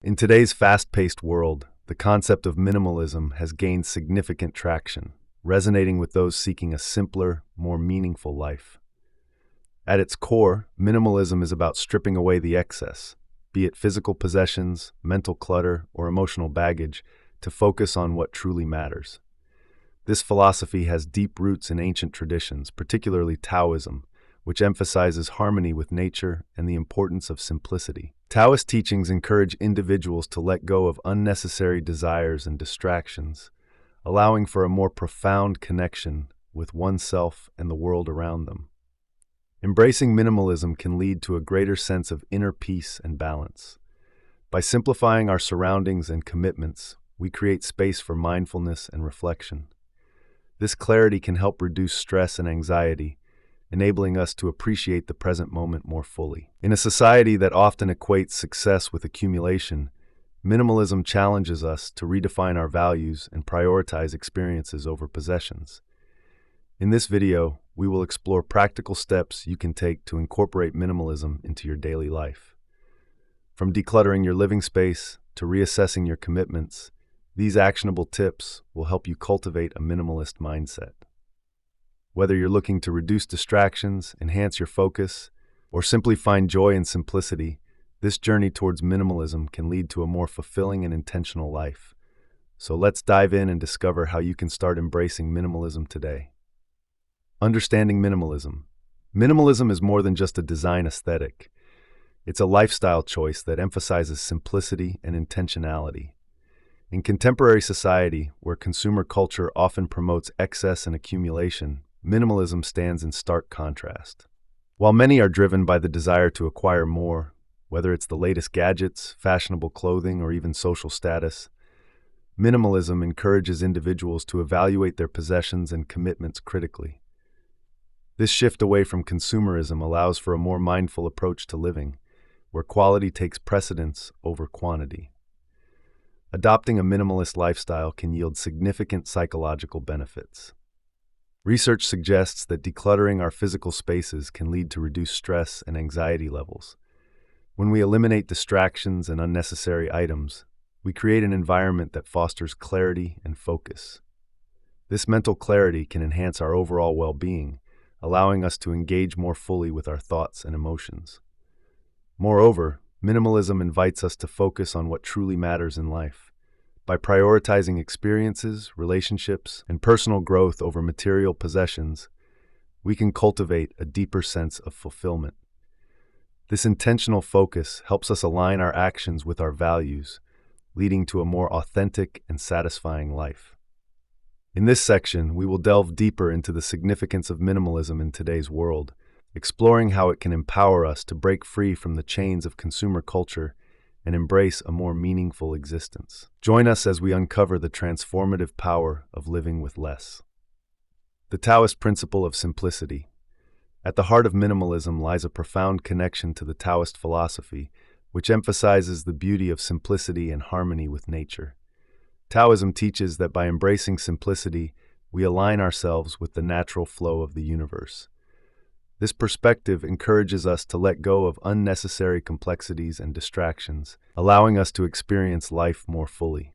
In today's fast-paced world, the concept of minimalism has gained significant traction, resonating with those seeking a simpler, more meaningful life. At its core, minimalism is about stripping away the excess, be it physical possessions, mental clutter, or emotional baggage, to focus on what truly matters. This philosophy has deep roots in ancient traditions, particularly Taoism, which emphasizes harmony with nature and the importance of simplicity. Taoist teachings encourage individuals to let go of unnecessary desires and distractions, allowing for a more profound connection with oneself and the world around them. Embracing minimalism can lead to a greater sense of inner peace and balance. By simplifying our surroundings and commitments, we create space for mindfulness and reflection. This clarity can help reduce stress and anxiety, enabling us to appreciate the present moment more fully. In a society that often equates success with accumulation, minimalism challenges us to redefine our values and prioritize experiences over possessions. In this video, we will explore practical steps you can take to incorporate minimalism into your daily life. From decluttering your living space to reassessing your commitments, these actionable tips will help you cultivate a minimalist mindset. Whether you're looking to reduce distractions, enhance your focus, or simply find joy in simplicity, this journey towards minimalism can lead to a more fulfilling and intentional life. So let's dive in and discover how you can start embracing minimalism today. Understanding minimalism. Minimalism is more than just a design aesthetic. It's a lifestyle choice that emphasizes simplicity and intentionality. In contemporary society, where consumer culture often promotes excess and accumulation, minimalism stands in stark contrast. While many are driven by the desire to acquire more, whether it's the latest gadgets, fashionable clothing, or even social status, minimalism encourages individuals to evaluate their possessions and commitments critically. This shift away from consumerism allows for a more mindful approach to living, where quality takes precedence over quantity. Adopting a minimalist lifestyle can yield significant psychological benefits. Research suggests that decluttering our physical spaces can lead to reduced stress and anxiety levels. When we eliminate distractions and unnecessary items, we create an environment that fosters clarity and focus. This mental clarity can enhance our overall well-being, allowing us to engage more fully with our thoughts and emotions. Moreover, minimalism invites us to focus on what truly matters in life. By prioritizing experiences, relationships, and personal growth over material possessions, we can cultivate a deeper sense of fulfillment. This intentional focus helps us align our actions with our values, leading to a more authentic and satisfying life. In this section, we will delve deeper into the significance of minimalism in today's world, exploring how it can empower us to break free from the chains of consumer culture and embrace a more meaningful existence. Join us as we uncover the transformative power of living with less. The Taoist principle of simplicity. At the heart of minimalism lies a profound connection to the Taoist philosophy, which emphasizes the beauty of simplicity and harmony with nature. Taoism teaches that by embracing simplicity, we align ourselves with the natural flow of the universe. This perspective encourages us to let go of unnecessary complexities and distractions, allowing us to experience life more fully.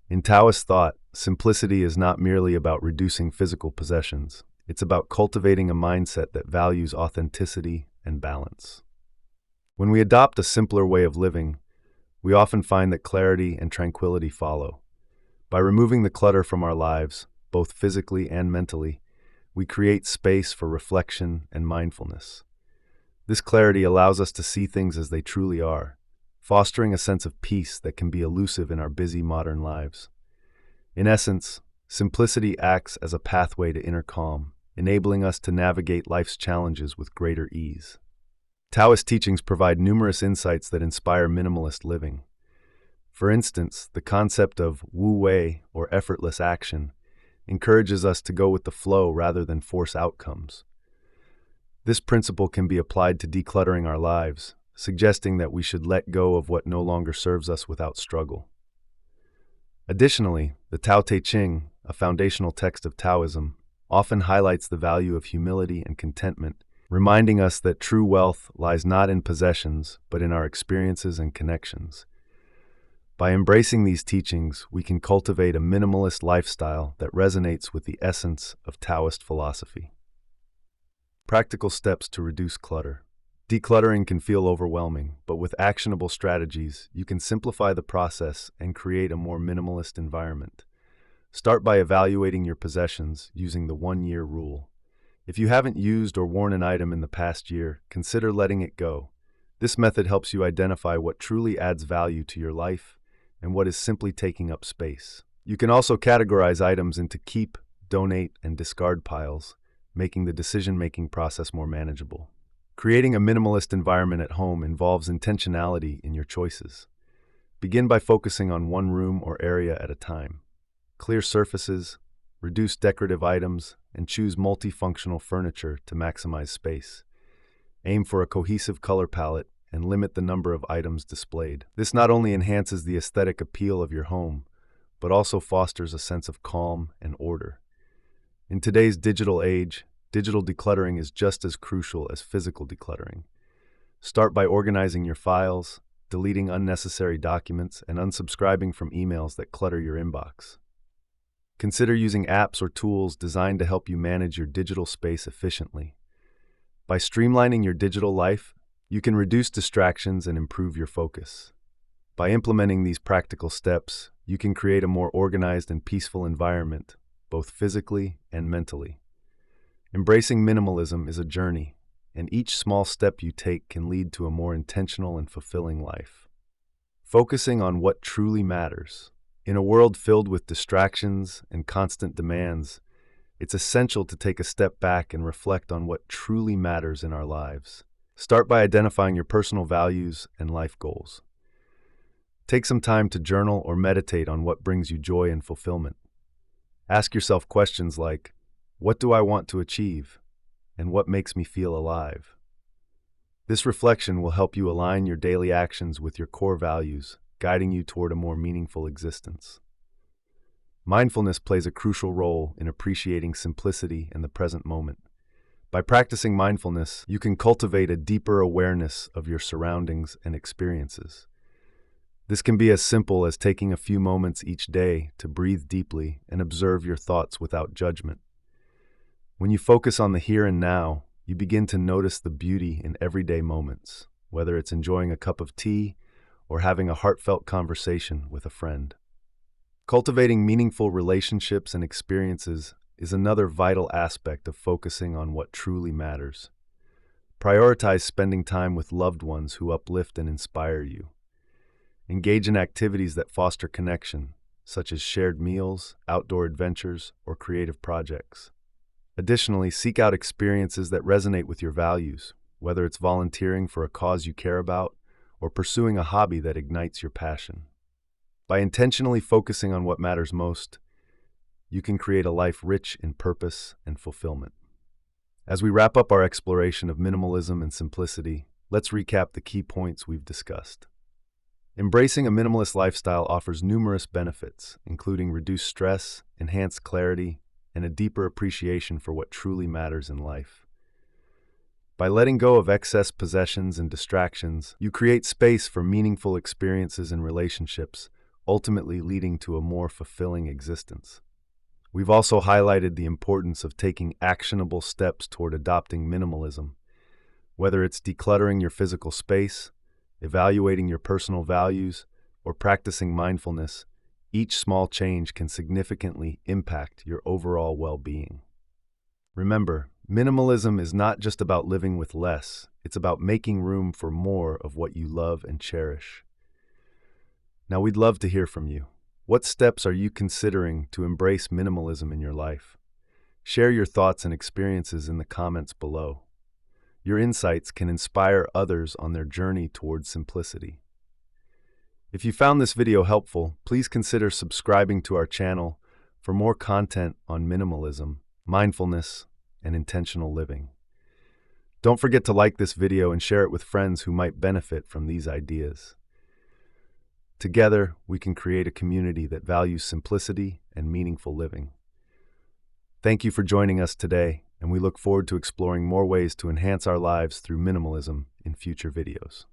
In Taoist thought, simplicity is not merely about reducing physical possessions. It's about cultivating a mindset that values authenticity and balance. When we adopt a simpler way of living, we often find that clarity and tranquility follow. By removing the clutter from our lives, both physically and mentally, we create space for reflection and mindfulness. This clarity allows us to see things as they truly are, fostering a sense of peace that can be elusive in our busy modern lives. In essence, simplicity acts as a pathway to inner calm, enabling us to navigate life's challenges with greater ease. Taoist teachings provide numerous insights that inspire minimalist living. For instance, the concept of wu wei, or effortless action, encourages us to go with the flow rather than force outcomes. This principle can be applied to decluttering our lives, suggesting that we should let go of what no longer serves us without struggle. Additionally, the Tao Te Ching, a foundational text of Taoism, often highlights the value of humility and contentment, reminding us that true wealth lies not in possessions, but in our experiences and connections. By embracing these teachings, we can cultivate a minimalist lifestyle that resonates with the essence of Taoist philosophy. Practical steps to reduce clutter. Decluttering can feel overwhelming, but with actionable strategies, you can simplify the process and create a more minimalist environment. Start by evaluating your possessions using the 1-year rule. If you haven't used or worn an item in the past year, consider letting it go. This method helps you identify what truly adds value to your life and what is simply taking up space. You can also categorize items into keep, donate, and discard piles, making the decision-making process more manageable. Creating a minimalist environment at home involves intentionality in your choices. Begin by focusing on one room or area at a time. Clear surfaces, reduce decorative items, and choose multifunctional furniture to maximize space. Aim for a cohesive color palette and limit the number of items displayed. This not only enhances the aesthetic appeal of your home, but also fosters a sense of calm and order. In today's digital age, digital decluttering is just as crucial as physical decluttering. Start by organizing your files, deleting unnecessary documents, and unsubscribing from emails that clutter your inbox. Consider using apps or tools designed to help you manage your digital space efficiently. By streamlining your digital life, you can reduce distractions and improve your focus. By implementing these practical steps, you can create a more organized and peaceful environment, both physically and mentally. Embracing minimalism is a journey, and each small step you take can lead to a more intentional and fulfilling life. Focusing on what truly matters. In a world filled with distractions and constant demands, it's essential to take a step back and reflect on what truly matters in our lives. Start by identifying your personal values and life goals. Take some time to journal or meditate on what brings you joy and fulfillment. Ask yourself questions like, what do I want to achieve? And what makes me feel alive? This reflection will help you align your daily actions with your core values, guiding you toward a more meaningful existence. Mindfulness plays a crucial role in appreciating simplicity and the present moment. By practicing mindfulness, you can cultivate a deeper awareness of your surroundings and experiences. This can be as simple as taking a few moments each day to breathe deeply and observe your thoughts without judgment. When you focus on the here and now, you begin to notice the beauty in everyday moments, whether it's enjoying a cup of tea or having a heartfelt conversation with a friend. Cultivating meaningful relationships and experiences is another vital aspect of focusing on what truly matters. Prioritize spending time with loved ones who uplift and inspire you. Engage in activities that foster connection, such as shared meals, outdoor adventures, or creative projects. Additionally, seek out experiences that resonate with your values, whether it's volunteering for a cause you care about or pursuing a hobby that ignites your passion. By intentionally focusing on what matters most, you can create a life rich in purpose and fulfillment. As we wrap up our exploration of minimalism and simplicity, let's recap the key points we've discussed. Embracing a minimalist lifestyle offers numerous benefits, including reduced stress, enhanced clarity, and a deeper appreciation for what truly matters in life. By letting go of excess possessions and distractions, you create space for meaningful experiences and relationships, ultimately leading to a more fulfilling existence. We've also highlighted the importance of taking actionable steps toward adopting minimalism. Whether it's decluttering your physical space, evaluating your personal values, or practicing mindfulness, each small change can significantly impact your overall well-being. Remember, minimalism is not just about living with less, it's about making room for more of what you love and cherish. Now, we'd love to hear from you. What steps are you considering to embrace minimalism in your life? Share your thoughts and experiences in the comments below. Your insights can inspire others on their journey towards simplicity. If you found this video helpful, please consider subscribing to our channel for more content on minimalism, mindfulness, and intentional living. Don't forget to like this video and share it with friends who might benefit from these ideas. Together, we can create a community that values simplicity and meaningful living. Thank you for joining us today, and we look forward to exploring more ways to enhance our lives through minimalism in future videos.